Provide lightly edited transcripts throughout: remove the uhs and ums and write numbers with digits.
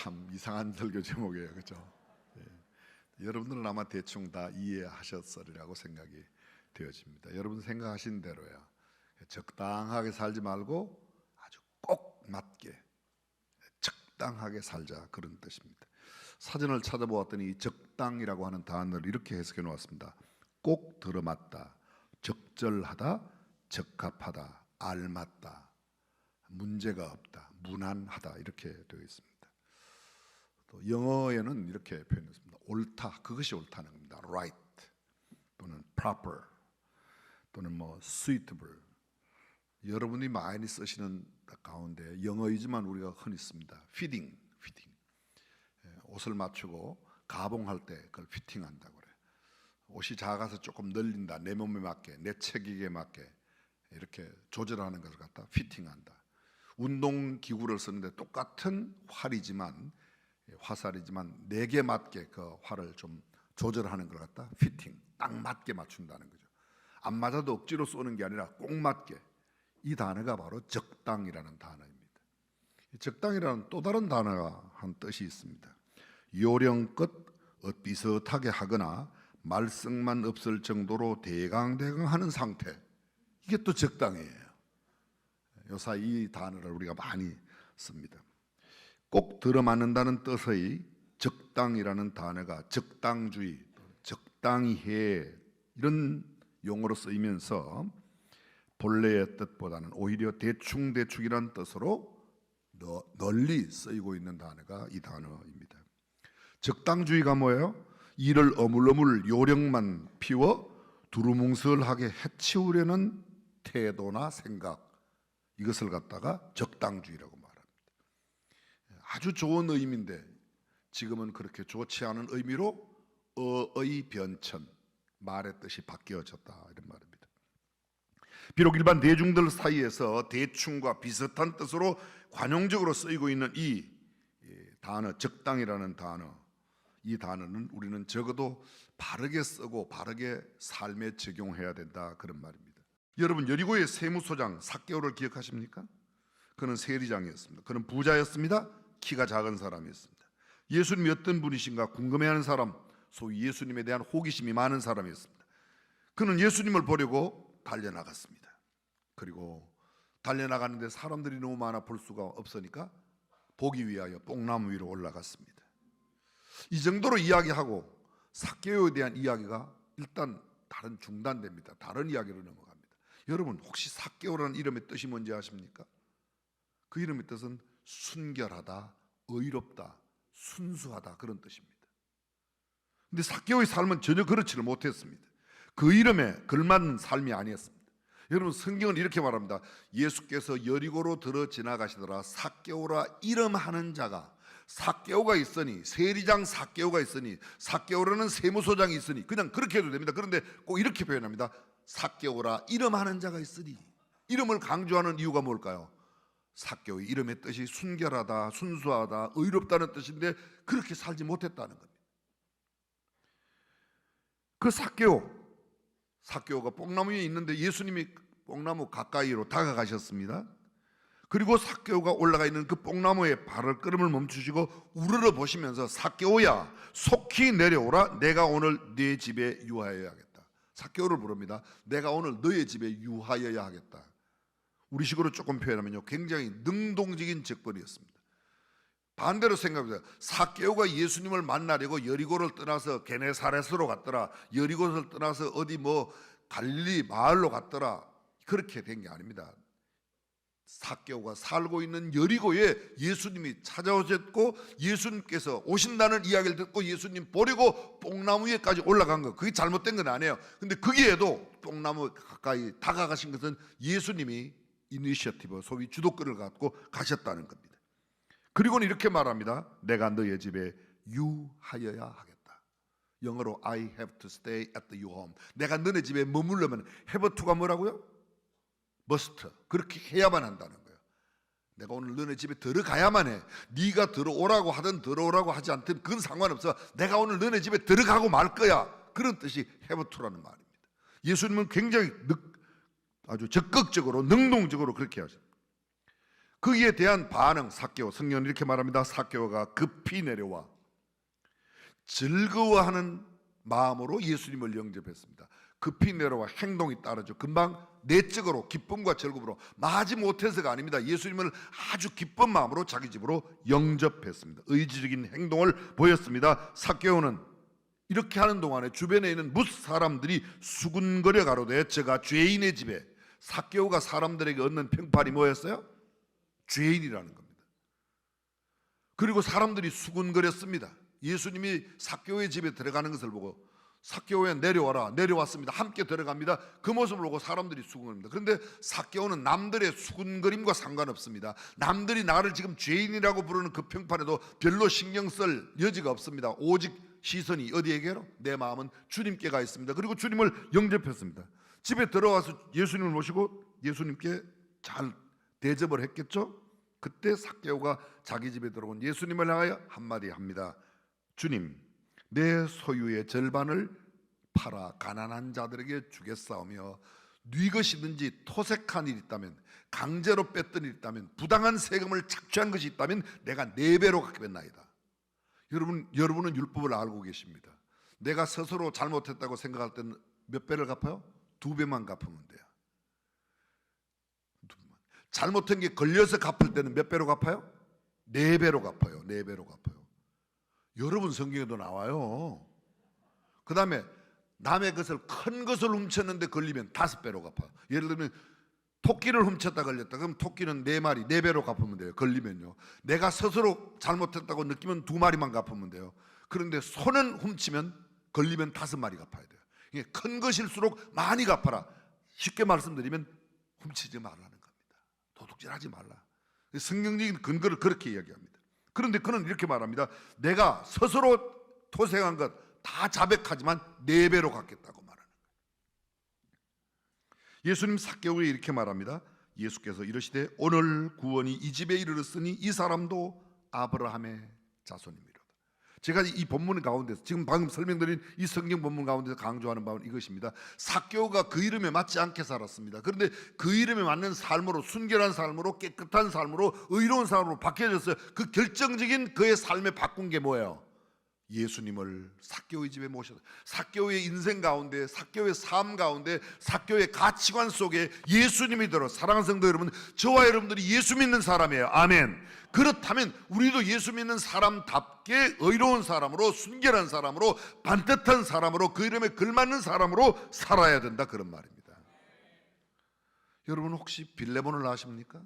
참 이상한 설교 제목이에요, 그렇죠? 예. 여러분들은 아마 대충 다 이해하셨으리라고 생각이 되어집니다. 여러분 생각하신 대로야. 적당하게 살지 말고 아주 꼭 맞게 적당하게 살자, 그런 뜻입니다. 사전을 찾아보았더니 이 적당이라고 하는 단어를 이렇게 해석해 놓았습니다. 꼭 들어맞다, 적절하다, 적합하다, 알맞다, 문제가 없다, 무난하다, 이렇게 되어 있습니다. 또 영어에는 이렇게 표현했습니다. 옳다, 그것이 옳다는 겁니다. right 또는 proper 또는 suitable. 여러분이 많이 쓰시는 가운데 영어이지만 우리가 흔히 씁니다. fitting. 옷을 맞추고 가봉할 때 그걸 피팅한다고 그래요. 옷이 작아서 조금 늘린다, 내 몸에 맞게, 내 체격에 맞게 이렇게 조절하는 것을 갖다 피팅한다. 운동기구를 쓰는데 똑같은 화살이지만 내게 맞게 그 활을 좀 조절하는 걸 갖다 피팅, 딱 맞게 맞춘다는 거죠. 안 맞아도 억지로 쏘는 게 아니라 꼭 맞게. 이 단어가 바로 적당이라는 단어입니다. 적당이라는 또 다른 단어가 한 뜻이 있습니다. 요령껏 비슷하게 하거나 말썽만 없을 정도로 대강대강 하는 상태, 이게 또 적당이에요. 요사이 이 단어를 우리가 많이 씁니다. 꼭 들어맞는다는 뜻의 적당이라는 단어가 적당주의, 적당히 해, 이런 용어로 쓰이면서 본래의 뜻보다는 오히려 대충이라는 뜻으로 널리 쓰이고 있는 단어가 이 단어입니다. 적당주의가 뭐예요? 이를 어물어물 요령만 피워 두루뭉술하게 해치우려는 태도나 생각, 이것을 갖다가 적당주의라고 말합니다. 아주 좋은 의미인데 지금은 그렇게 좋지 않은 의미로 어의 변천, 말의 뜻이 바뀌어졌다, 이런 말입니다. 비록 일반 대중들 사이에서 대충과 비슷한 뜻으로 관용적으로 쓰이고 있는 이 단어, 적당이라는 단어, 이 단어는 우리는 적어도 바르게 쓰고 바르게 삶에 적용해야 된다, 그런 말입니다. 여러분, 여리고의 세무소장 삭개오를 기억하십니까? 그는 세리장이었습니다. 그는 부자였습니다. 키가 작은 사람이었습니다. 예수님이 어떤 분이신가 궁금해하는 사람, 소위 예수님에 대한 호기심이 많은 사람이었습니다. 그는 예수님을 보려고 달려나갔습니다. 그리고 달려나가는데 사람들이 너무 많아 볼 수가 없으니까 보기 위하여 뽕나무 위로 올라갔습니다. 이 정도로 이야기하고 삭개오에 대한 이야기가 일단 중단됩니다. 다른 이야기로 넘어갑니다. 여러분, 혹시 삭개오라는 이름의 뜻이 뭔지 아십니까? 그 이름의 뜻은 순결하다, 의롭다, 순수하다, 그런 뜻입니다. 근데 삭개오의 삶은 전혀 그렇지를 못했습니다. 그 이름에 걸맞는 삶이 아니었습니다. 여러분, 성경은 이렇게 말합니다. 예수께서 여리고로 들어 지나가시더라 삭개오라 이름하는 자가, 삭개오가 있으니, 세리장 삭개오가 있으니, 삭개오라는 세무소장이 있으니, 그냥 그렇게 해도 됩니다. 그런데 꼭 이렇게 표현합니다. 삭개오라 이름하는 자가 있으니. 이름을 강조하는 이유가 뭘까요? 삭개오의 이름의 뜻이 순결하다, 순수하다, 의롭다는 뜻인데 그렇게 살지 못했다는 겁니다. 그 삭개오가 뽕나무 위에 있는데 예수님이 뽕나무 가까이로 다가가셨습니다. 그리고 삭개오가 올라가 있는 그 뽕나무에 발걸음을 멈추시고 우러러 보시면서, 삭개오야, 속히 내려오라. 내가 오늘 네 집에 유하여야 하겠다. 삭개오를 부릅니다. 내가 오늘 너의 집에 유하여야 하겠다. 우리식으로 조금 표현하면요, 굉장히 능동적인 접근이었습니다. 반대로 생각해보세요. 삭개오가 예수님을 만나려고 여리고를 떠나서 게네사렛으로 갔더라, 여리고를 떠나서 어디 갈릴리 마을로 갔더라, 그렇게 된 게 아닙니다. 삭개오가 살고 있는 여리고에 예수님이 찾아오셨고, 예수님께서 오신다는 이야기를 듣고 예수님 보려고 뽕나무 위에까지 올라간 거, 그게 잘못된 건 아니에요. 근데 거기에도 뽕나무 가까이 다가가신 것은 예수님이 이니셔티브, 소위 주도권을 갖고 가셨다는 겁니다. 그리고는 이렇게 말합니다. 내가 너의 집에 유하여야 하겠다. 영어로 I have to stay at your home. 내가 너네 집에 머물려면 have to가 뭐라고요? must. 그렇게 해야만 한다는 거예요. 내가 오늘 너네 집에 들어가야만 해. 네가 들어오라고 하든 들어오라고 하지 않든 그건 상관없어. 내가 오늘 너네 집에 들어가고 말 거야. 그런 뜻이 have to라는 말입니다. 예수님은 굉장히 아주 적극적으로 능동적으로 그렇게 하십니다. 거기에 대한 반응, 삭개오, 성경은 이렇게 말합니다. 삭개오가 급히 내려와 즐거워하는 마음으로 예수님을 영접했습니다. 급히 내려와 행동이 따르죠. 금방 내적으로 기쁨과 즐거움으로 마지 못해서가 아닙니다. 예수님을 아주 기쁜 마음으로 자기 집으로 영접했습니다. 의지적인 행동을 보였습니다. 삭개오는 이렇게 하는 동안에 주변에 있는 뭇 사람들이 수군거려 가로되 저가 죄인의 집에, 삭개오가 사람들에게 얻는 평판이 뭐였어요? 죄인이라는 겁니다. 그리고 사람들이 수군거렸습니다. 예수님이 삭개오의 집에 들어가는 것을 보고 삭개오야 내려와라, 내려왔습니다. 함께 들어갑니다. 그 모습을 보고 사람들이 수군거립니다. 그런데 삭개오는 남들의 수군거림과 상관없습니다. 남들이 나를 지금 죄인이라고 부르는 그 평판에도 별로 신경 쓸 여지가 없습니다. 오직 시선이 어디에게로? 내 마음은 주님께 가 있습니다. 그리고 주님을 영접했습니다. 집에 들어와서 예수님을 모시고 예수님께 잘 대접을 했겠죠. 그때 삭개오가 자기 집에 들어온 예수님을 향하여 한마디 합니다. 주님, 내 소유의 절반을 팔아 가난한 자들에게 주겠사오며 네 것이든지 토색한 일이 있다면, 강제로 뺐던 일이 있다면, 부당한 세금을 착취한 것이 있다면 내가 4배로 갚겠나이다. 여러분은 율법을 알고 계십니다. 내가 스스로 잘못했다고 생각할 때는 몇 배를 갚아요? 2배만 갚으면 돼요. 잘못한 게 걸려서 갚을 때는 몇 배로 갚아요? 4배로 갚아요. 4배로 갚아요. 여러분 성경에도 나와요. 그 다음에 남의 것을, 큰 것을 훔쳤는데 걸리면 5배로 갚아요. 예를 들면 토끼를 훔쳤다 걸렸다. 그럼 토끼는 4마리 4배로 갚으면 돼요. 걸리면요. 내가 스스로 잘못했다고 느끼면 2마리만 갚으면 돼요. 그런데 소는 훔치면 걸리면 5마리 갚아야 돼요. 이게 큰 것일수록 많이 갚아라. 쉽게 말씀드리면 훔치지 말라는 겁니다. 도둑질하지 말라. 성경적인 근거를 그렇게 이야기합니다. 그런데 그는 이렇게 말합니다. 내가 스스로 토생한 것 다 자백하지만 4배로 갚겠다고 말하는 거예요. 예수님 삭개오에 이렇게 말합니다. 예수께서 이르시되 오늘 구원이 이 집에 이르렀으니 이 사람도 아브라함의 자손입니다. 제가 이 본문 가운데서 지금 방금 설명드린 이 성경 본문 가운데서 강조하는 바는 이것입니다. 삭개오가 그 이름에 맞지 않게 살았습니다. 그런데 그 이름에 맞는 삶으로, 순결한 삶으로, 깨끗한 삶으로, 의로운 삶으로 바뀌어졌어요. 그 결정적인 그의 삶에 바꾼 게 뭐예요? 예수님을 삭개오의 집에 모셔서 삭개오의 인생 가운데, 삭개오의 삶 가운데, 삭개오의 가치관 속에 예수님이 들어. 사랑하는 성도 여러분, 저와 여러분들이 예수 믿는 사람이에요. 아멘. 그렇다면 우리도 예수 믿는 사람답게 의로운 사람으로, 순결한 사람으로, 반듯한 사람으로, 그 이름에 걸맞는 사람으로 살아야 된다, 그런 말입니다. 여러분 혹시 빌레몬을 아십니까?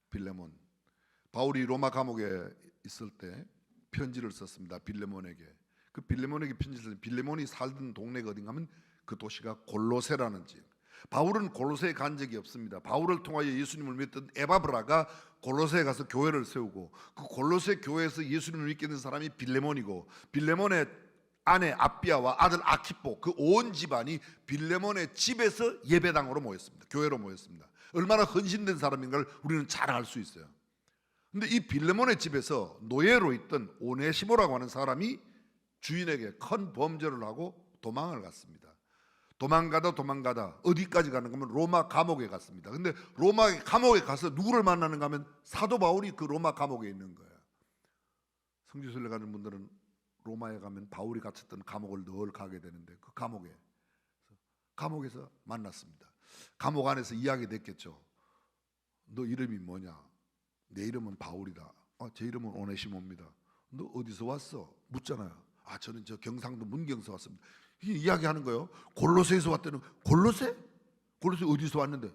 빌레몬. 바울이 로마 감옥에 있을 때 편지를 썼습니다. 빌레몬에게. 그 빌레몬에게 편지를 썼는데, 빌레몬이 살던 동네가 어딘가 하면 그 도시가 골로새라는 지역. 바울은 골로새에 간 적이 없습니다. 바울을 통하여 예수님을 믿던 에바브라가 골로새에 가서 교회를 세우고, 그 골로새 교회에서 예수님을 믿게 된 사람이 빌레몬이고, 빌레몬의 아내 아비아와 아들 아키포, 그 온 집안이 빌레몬의 집에서 예배당으로 모였습니다. 교회로 모였습니다. 얼마나 헌신된 사람인가를 우리는 잘 알 수 있어요. 근데 이 빌레몬의 집에서 노예로 있던 오네시모라고 하는 사람이 주인에게 큰 범죄를 하고 도망을 갔습니다. 도망가다 어디까지 가는가 하면 로마 감옥에 갔습니다. 근데 로마 감옥에 가서 누구를 만나는가 하면 사도 바울이 그 로마 감옥에 있는 거예요. 성지순례 가는 분들은 로마에 가면 바울이 갇혔던 감옥을 늘 가게 되는데, 그 감옥에서 만났습니다. 감옥 안에서 이야기 됐겠죠. 너 이름이 뭐냐? 내 이름은 바울이다. 제 이름은 오네시모입니다. 너 어디서 왔어? 묻잖아요. 저는 저 경상도 문경에서 왔습니다. 이야기하는 거예요. 골로새에서 왔다는. 골로새? 골로새 어디서 왔는데?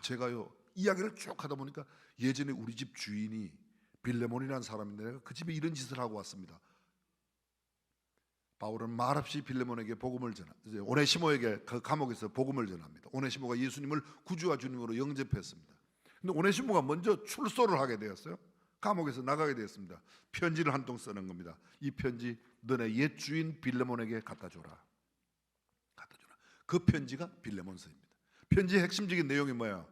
제가요. 이야기를 쭉 하다 보니까 예전에 우리 집 주인이 빌레몬이라는 사람인데 내가 그 집에 이런 짓을 하고 왔습니다. 바울은 말없이 빌레몬에게 복음을 오네시모에게 그 감옥에서 복음을 전합니다. 오네시모가 예수님을 구주와 주님으로 영접했습니다. 근데 오네시모가 먼저 출소를 하게 되었어요. 감옥에서 나가게 되었습니다. 편지를 한 통 쓰는 겁니다. 이 편지 너네 옛 주인 빌레몬에게 갖다 줘라. 그 편지가 빌레몬서입니다. 편지의 핵심적인 내용이 뭐예요?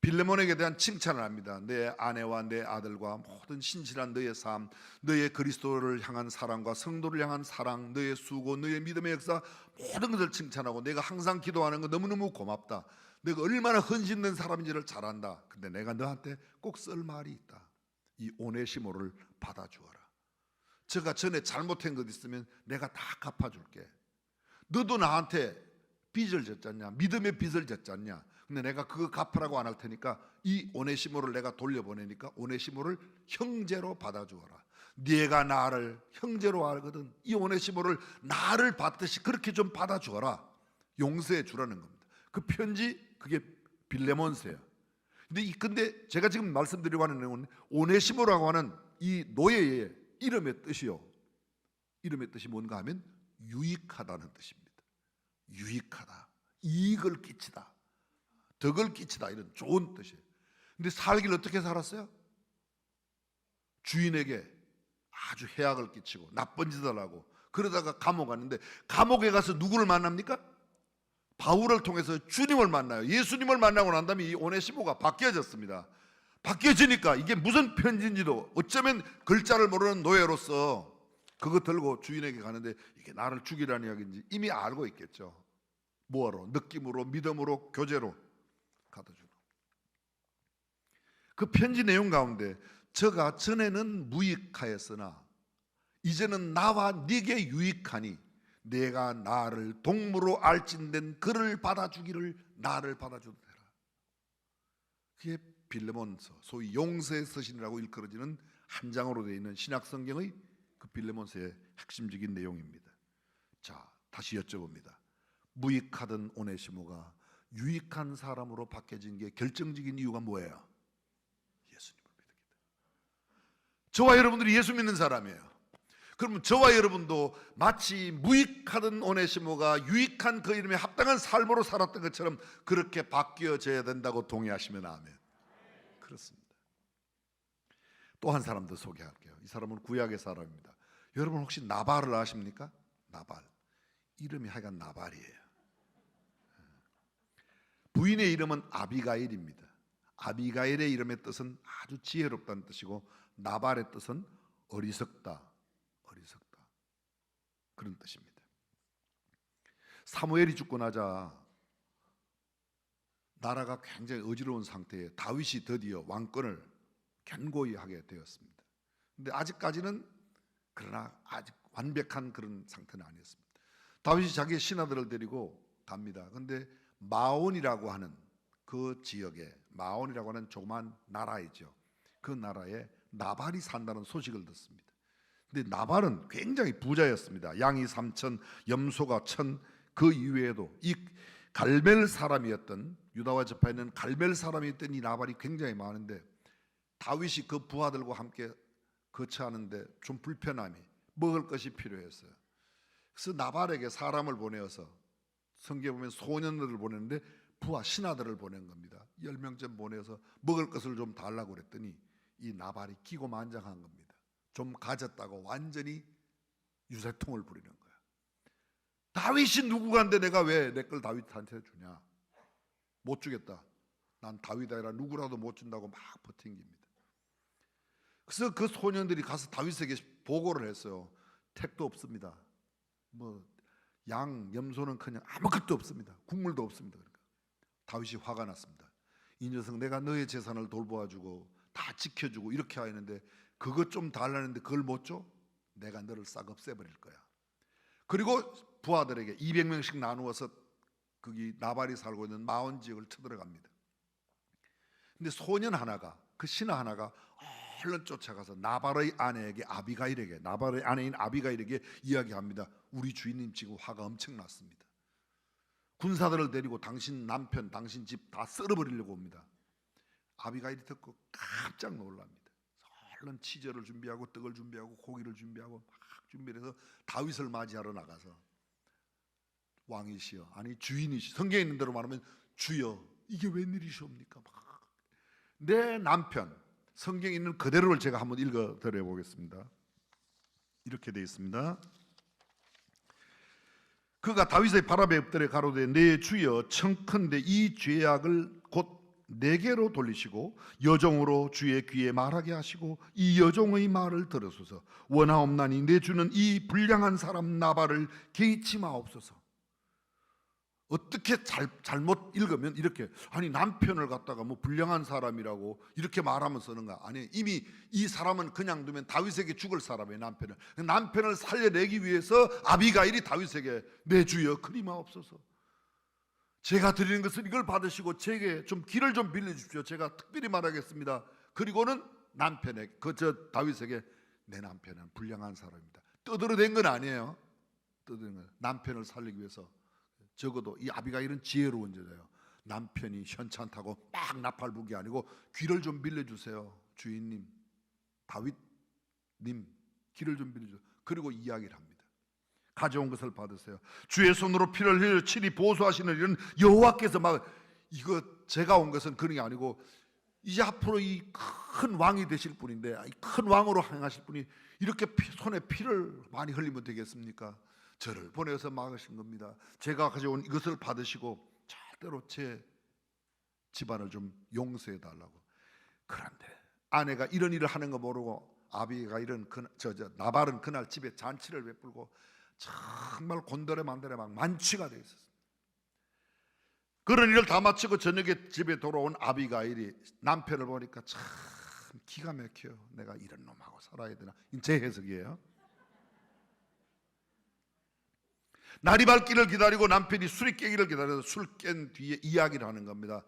빌레몬에게 대한 칭찬을 합니다. 내 아내와 내 아들과 모든 신실한 너의 삶, 너의 그리스도를 향한 사랑과 성도를 향한 사랑, 너의 수고, 너의 믿음의 역사, 모든 것을 칭찬하고 내가 항상 기도하는 거 너무너무 고맙다. 내가 얼마나 헌신된 사람인지를 잘 안다. 근데 내가 너한테 꼭 쓸 말이 있다. 이 오네시모를 받아주어라. 제가 전에 잘못한 것 있으면 내가 다 갚아줄게. 너도 나한테 빚을 졌잖냐, 믿음의 빚을 졌잖냐. 근데 내가 그거 갚으라고 안 할 테니까 이 오네시모를 내가 돌려보내니까 오네시모를 형제로 받아주어라. 네가 나를 형제로 알거든. 이 오네시모를 나를 받듯이 그렇게 좀 받아주어라. 용서해 주라는 겁니다. 그 편지, 그게 빌레몬서예요. 근데 제가 지금 말씀드리고 하는 내용은 오네시모라고 하는 이 노예의 이름의 뜻이요, 이름의 뜻이 뭔가 하면 유익하다는 뜻입니다. 유익하다, 이익을 끼치다, 덕을 끼치다, 이런 좋은 뜻이에요. 근데 살기를 어떻게 살았어요? 주인에게 아주 해악을 끼치고 나쁜 짓을 하고 그러다가 감옥 갔는데, 감옥에 가서 누구를 만납니까? 바울을 통해서 주님을 만나요. 예수님을 만나고 난 다음에 이 오네시모가 바뀌어졌습니다. 바뀌어지니까 이게 무슨 편지인지도, 어쩌면 글자를 모르는 노예로서 그거 들고 주인에게 가는데 이게 나를 죽이라는 이야기인지 이미 알고 있겠죠. 뭐로? 느낌으로, 믿음으로, 교제로 가둬주고. 그 편지 내용 가운데 저가 전에는 무익하였으나 이제는 나와 네게 유익하니 내가 나를 동무로 알찐된 그를 받아주기를 나를 받아줘도 되라. 그게 빌레몬서, 소위 용서의 서신이라고 일컬어지는 한 장으로 되어 있는 신약 성경의 그 빌레몬서의 핵심적인 내용입니다. 자, 다시 여쭤봅니다. 무익하던 오네시모가 유익한 사람으로 바뀌어진 게 결정적인 이유가 뭐예요? 예수님을 믿었기 때문에. 저와 여러분들이 예수 믿는 사람이에요. 그러면 저와 여러분도 마치 무익하던 오네시모가 유익한 그 이름에 합당한 삶으로 살았던 것처럼 그렇게 바뀌어져야 된다고 동의하시면 아멘. 그렇습니다. 또 한 사람 더 소개할게요. 이 사람은 구약의 사람입니다. 여러분 혹시 나발을 아십니까? 나발. 이름이 하여간 나발이에요. 부인의 이름은 아비가일입니다. 아비가일의 이름의 뜻은 아주 지혜롭다는 뜻이고, 나발의 뜻은 어리석다, 어리석다, 그런 뜻입니다. 사무엘이 죽고 나자 나라가 굉장히 어지러운 상태에 다윗이 드디어 왕권을 견고히 하게 되었습니다. 근데 아직까지는, 그러나 아직 완벽한 그런 상태는 아니었습니다. 다윗이 자기의 신하들을 데리고 갑니다. 근데 마온이라고 하는 그 지역에, 마온이라고 하는 조그만 나라이죠. 그 나라에 나발이 산다는 소식을 듣습니다. 근데 나발은 굉장히 부자였습니다. 양이 3천, 염소가 1,000, 그 이외에도 이 갈멜 사람이었던, 유다와 접해 있는 갈멜 사람이었던 이 나발이 굉장히 많은데, 다윗이 그 부하들과 함께 거처하는데 좀 불편함이, 먹을 것이 필요했어요. 그래서 나발에게 사람을 보내어서, 성경에 보면 소년들을 보냈는데 부하 신하들을 보낸 겁니다. 10명쯤 보내서 먹을 것을 좀 달라고 그랬더니 이 나발이 기고만장한 겁니다. 좀 가졌다고 완전히 유세통을 부리는 거야. 다윗이 누구간데 내가 왜 내 걸 다윗한테 주냐? 못 주겠다. 난 다윗 아니라 누구라도 못 준다고 막 버팅깁니다. 그래서 그 소년들이 가서 다윗에게 보고를 했어요. 택도 없습니다. 양, 염소는 그냥 아무것도 없습니다. 국물도 없습니다. 그러니까 다윗이 화가 났습니다. 이 녀석 내가 너의 재산을 돌보아주고 다 지켜주고 이렇게 하는데 그것 좀 달라는데 그걸 못 줘? 내가 너를 싹 없애버릴 거야. 그리고 부하들에게 200명씩 나누어서 거기 나발이 살고 있는 마온 지역을 쳐들어갑니다. 근데 소년 하나가, 그 신하 하나가 얼른 쫓아가서 나발의 아내에게, 아비가일에게, 나발의 아내인 아비가일에게 이야기합니다. 우리 주인님 지금 화가 엄청 났습니다. 군사들을 데리고 당신 남편, 당신 집 다 썰어버리려고 옵니다. 아비가일이 듣고 깜짝 놀랍니다. 얼른 치즈를 준비하고 떡을 준비하고 고기를 준비하고 막 준비해서 다윗을 맞이하러 나가서, 왕이시여, 아니 주인이시, 성경에 있는 대로 말하면 주여, 이게 웬일이시옵니까? 내 남편, 성경에 있는 그대로를 제가 한번 읽어드려 보겠습니다. 이렇게 되어 있습니다. 그가 다윗의 발 앞에 엎드려 가로되 내 주여 청컨대 이 죄악을 곧 내게로 돌리시고 여종으로 주의 귀에 말하게 하시고 이 여종의 말을 들으소서. 원하옵나니 내 주는 이 불량한 사람 나발을 개의치 마옵소서. 어떻게 잘못 읽으면 이렇게, 아니 남편을 갖다가 뭐 불량한 사람이라고 이렇게 말하면 쓰는가? 아니, 이미 이 사람은 그냥 두면 다윗에게 죽을 사람이에요. 남편을 살려내기 위해서 아비가일이 다윗에게 내 주여 그리마옵소서, 제가 드리는 것은 이걸 받으시고 제게 좀 길을 좀 빌려주십시오. 제가 특별히 말하겠습니다. 그리고는 남편에게, 저 다윗에게 내 남편은 불량한 사람입니다. 떠들어댄 건 아니에요. 떠드는 건 남편을 살리기 위해서. 적어도 이 아비가일은 지혜로운 여자예요. 남편이 현찮다고 막 나팔 부기 아니고 귀를 좀 빌려주세요. 주인님, 다윗님, 귀를 좀 빌려주세요. 그리고 이야기를 합니다. 가져온 것을 받으세요. 주의 손으로 피를 흘려 친히 보수하시는 일은 여호와께서 막, 이거 제가 온 것은 그런 게 아니고 이제 앞으로 이 큰 왕이 되실 분인데, 이 큰 왕으로 행하실 분이 이렇게 손에 피를 많이 흘리면 되겠습니까? 저를 보내서 막으신 겁니다. 제가 가져온 이것을 받으시고 절대로 제 집안을 좀 용서해 달라고. 그런데 아내가 이런 일을 하는 거 모르고 아비가일은 나발은 그날 집에 잔치를 베풀고 정말 곤드레 만드레 막 만취가 되어 있었습니다. 그런 일을 다 마치고 저녁에 집에 돌아온 아비가일이 남편을 보니까 참 기가 막혀요. 내가 이런 놈하고 살아야 되나? 제 해석이에요. 날이 밝기를 기다리고 남편이 술이 깨기를 기다려서 술 깬 뒤에 이야기를 하는 겁니다.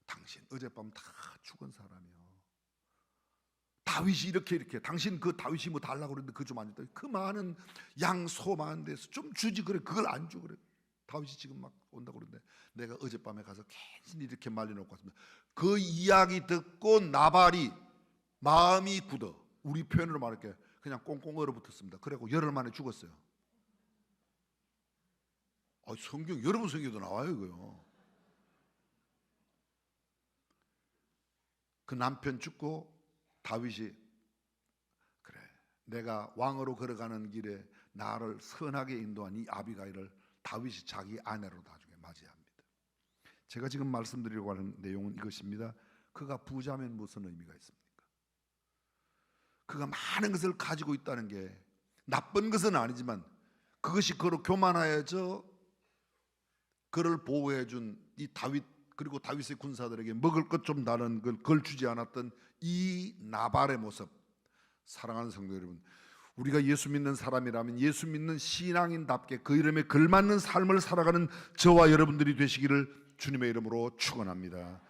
당신 어젯밤 다 죽은 사람이요. 다윗이 이렇게 당신 그 다윗이 뭐 달라고 그랬는데 그 좀 안 줬다. 그 많은 양 소 많은 데서 좀 주지 그래. 그걸 안 줘 그래. 다윗이 지금 막 온다고 그러는데 내가 어젯밤에 가서 괜히 이렇게 말려놓고 왔습니다. 그 이야기 듣고 나발이 마음이 굳어. 우리 표현으로 말할게, 그냥 꽁꽁 얼어붙었습니다. 그래고 열흘 만에 죽었어요. 성경, 여러분 성경도 나와요 이거요. 그 남편 죽고 다윗이, 그래 내가 왕으로 걸어가는 길에 나를 선하게 인도한 이 아비가일을 다윗이 자기 아내로 나중에 맞이합니다. 제가 지금 말씀드리려고 하는 내용은 이것입니다. 그가 부자면 무슨 의미가 있습니까? 그가 많은 것을 가지고 있다는 게 나쁜 것은 아니지만 그것이 그로 교만하여져 그를 보호해준 이 다윗, 그리고 다윗의 군사들에게 먹을 것 좀 다른 걸 주지 않았던 이 나발의 모습. 사랑하는 성도 여러분, 우리가 예수 믿는 사람이라면 예수 믿는 신앙인답게 그 이름에 걸맞는 삶을 살아가는 저와 여러분들이 되시기를 주님의 이름으로 축원합니다.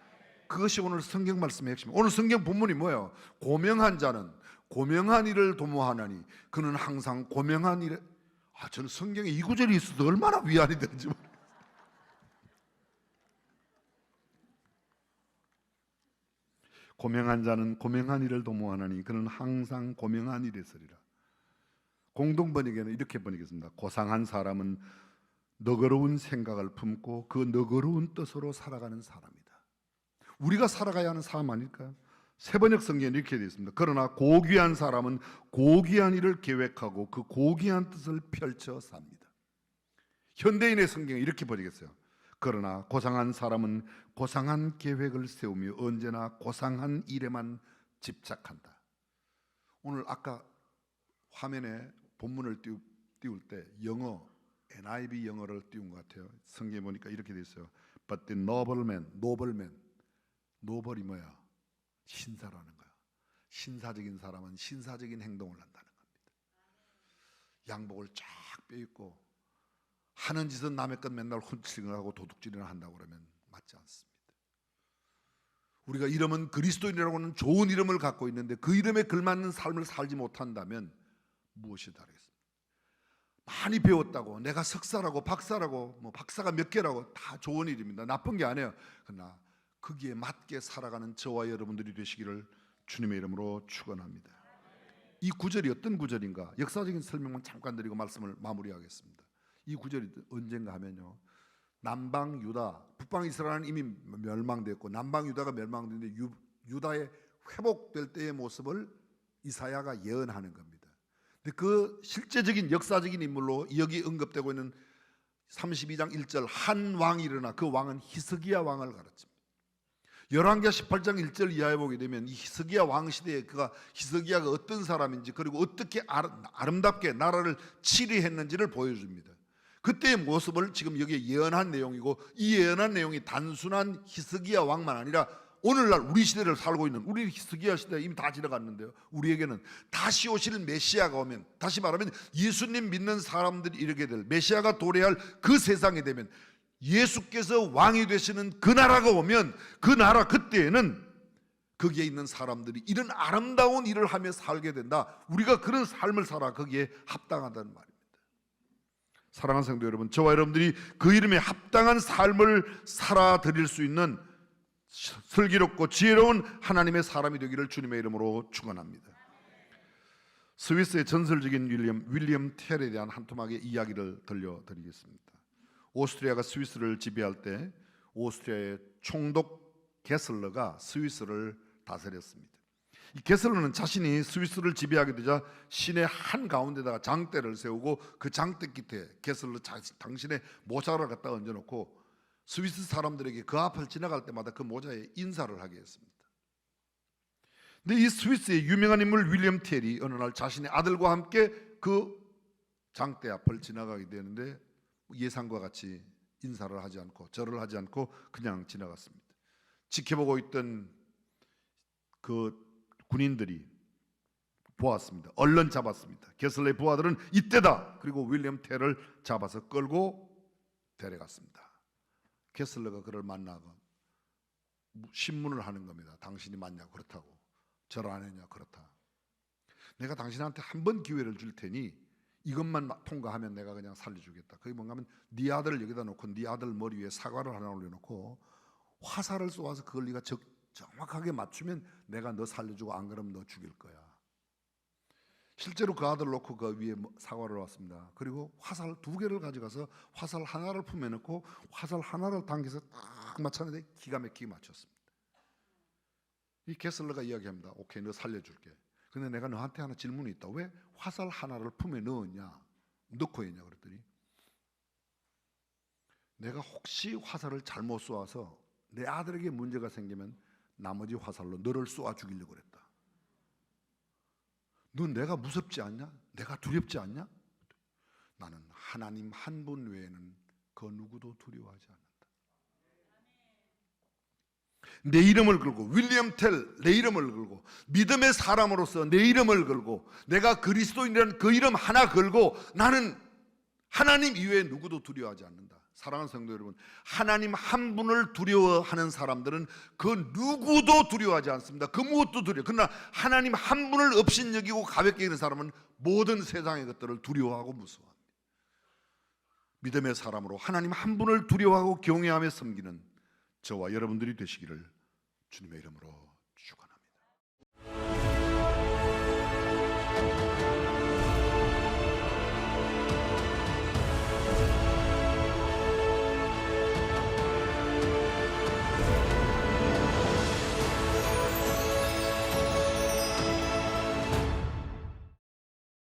그것이 오늘 성경 말씀의 핵심입니다. 오늘 성경 본문이 뭐예요? 고명한 자는 고명한 일을 도모하나니 그는 항상 고명한 일에, 저는 성경에 이 구절이 있어도 얼마나 위안이 되는지 모르겠어요. 고명한 자는 고명한 일을 도모하나니 그는 항상 고명한 일에 서리라. 공동 번역에는 이렇게 번역했습니다. 고상한 사람은 너그러운 생각을 품고 그 너그러운 뜻으로 살아가는 사람이다. 우리가 살아가야 하는 삶 아닐까요? 새번역 성경에 이렇게 되어 있습니다. 그러나 고귀한 사람은 고귀한 일을 계획하고 그 고귀한 뜻을 펼쳐 삽니다. 현대인의 성경에 이렇게 번역했어요. 그러나 고상한 사람은 고상한 계획을 세우며 언제나 고상한 일에만 집착한다. 오늘 아까 화면에 본문을 띄울 때 영어, NIV 영어를 띄운 것 같아요. 성경에 보니까 이렇게 되어 있어요. But the nobleman, 노벌이 뭐야? 신사라는 거야. 신사적인 사람은 신사적인 행동을 한다는 겁니다. 양복을 쫙 빼입고 하는 짓은 남의 것 맨날 훔치기를 하고 도둑질이나 한다고 그러면 맞지 않습니다. 우리가 이름은 그리스도인이라고 하는 좋은 이름을 갖고 있는데 그 이름에 걸맞는 삶을 살지 못한다면 무엇이 다르겠습니까? 많이 배웠다고, 내가 석사라고 박사라고, 뭐 박사가 몇 개라고 다 좋은 일입니다. 나쁜 게 아니에요. 그러나 거기에 맞게 살아가는 저와 여러분들이 되시기를 주님의 이름으로 축원합니다. 이 구절이 어떤 구절인가? 역사적인 설명만 잠깐 드리고 말씀을 마무리하겠습니다. 이 구절이 언젠가 하면요, 남방 유다, 북방 이스라엘은 이미 멸망됐고 남방 유다가 멸망됐는데 유다의 회복될 때의 모습을 이사야가 예언하는 겁니다. 근데 그 실제적인 역사적인 인물로 여기 언급되고 있는 32장 1절 한 왕이 일어나 그 왕은 히스기야 왕을 가르칩니다. 열왕기하 18장 1절 이하에 보게 되면 이 히스기야 왕 시대에 히스기야가 어떤 사람인지, 그리고 어떻게 아름답게 나라를 치리했는지를 보여줍니다. 그때의 모습을 지금 여기에 예언한 내용이고, 이 예언한 내용이 단순한 히스기야 왕만 아니라 오늘날 우리 시대를 살고 있는, 우리 히스기야 시대 이미 다 지나갔는데요, 우리에게는 다시 오실 메시아가 오면, 다시 말하면 예수님 믿는 사람들이 이르게 될 메시아가 도래할 그 세상이 되면, 예수께서 왕이 되시는 그 나라가 오면, 그 나라 그때에는 거기에 있는 사람들이 이런 아름다운 일을 하며 살게 된다. 우리가 그런 삶을 살아 거기에 합당하다는 말입니다. 사랑하는 성도 여러분, 저와 여러분들이 그 이름에 합당한 삶을 살아드릴 수 있는 슬기롭고 지혜로운 하나님의 사람이 되기를 주님의 이름으로 축원합니다. 스위스의 전설적인 윌리엄 텔에 대한 한 토막의 이야기를 들려드리겠습니다. 오스트리아가 스위스를 지배할 때 오스트리아의 총독 게슬러가 스위스를 다스렸습니다. 이 게슬러는 자신이 스위스를 지배하게 되자 시내 한가운데다가 장대를 세우고, 그 장대 끝에 게슬러 당신의 모자를 갖다 얹어놓고 스위스 사람들에게 그 앞을 지나갈 때마다 그 모자에 인사를 하게 했습니다. 근데 이 스위스의 유명한 인물 윌리엄 텔이 어느 날 자신의 아들과 함께 그 장대 앞을 지나가게 되는데, 예상과 같이 인사를 하지 않고 절을 하지 않고 그냥 지나갔습니다. 지켜보고 있던 그 군인들이 보았습니다. 얼른 잡았습니다. 게슬러의 부하들은 이때다. 그리고 윌리엄 텔을 잡아서 끌고 데려갔습니다. 게슬러가 그를 만나고 신문을 하는 겁니다. 당신이 맞냐? 그렇다고. 절 안 했냐? 그렇다. 내가 당신한테 한 번 기회를 줄 테니 이것만 통과하면 내가 그냥 살려주겠다. 그게 뭔가 하면 네 아들을 여기다 놓고 네 아들 머리 위에 사과를 하나 올려놓고 화살을 쏘아서 그걸 네가 정확하게 맞추면 내가 너 살려주고, 안 그러면 너 죽일 거야. 실제로 그 아들 놓고 그 위에 사과를 놨습니다. 그리고 화살 2개를 가져가서 화살 하나를 품에 넣고 화살 하나를 당겨서 딱 맞췄는데 기가 막히게 맞췄습니다. 이 게슬러가 이야기합니다. 오케이, 너 살려줄게. 근데 내가 너한테 하나 질문이 있다. 왜 화살 하나를 품에 넣었냐? 넣고 했냐? 그랬더니 내가 혹시 화살을 잘못 쏘아서 내 아들에게 문제가 생기면 나머지 화살로 너를 쏘아 죽이려고 그랬다. 넌 내가 무섭지 않냐? 내가 두렵지 않냐? 나는 하나님 한 분 외에는 그 누구도 두려워하지 않는다. 내 이름을 걸고, 윌리엄 텔 내 이름을 걸고, 믿음의 사람으로서 내 이름을 걸고, 내가 그리스도인이라는 그 이름 하나 걸고, 나는 하나님 이외에 누구도 두려워하지 않는다. 사랑하는 성도 여러분, 하나님 한 분을 두려워하는 사람들은 그 누구도 두려워하지 않습니다. 그 무엇도 두려워. 그러나 하나님 한 분을 업신여기고 가볍게 여기는 사람은 모든 세상의 것들을 두려워하고 무서워합니다. 믿음의 사람으로 하나님 한 분을 두려워하고 경외하며 섬기는 저와 여러분들이 되시기를 주님의 이름으로 축원합니다.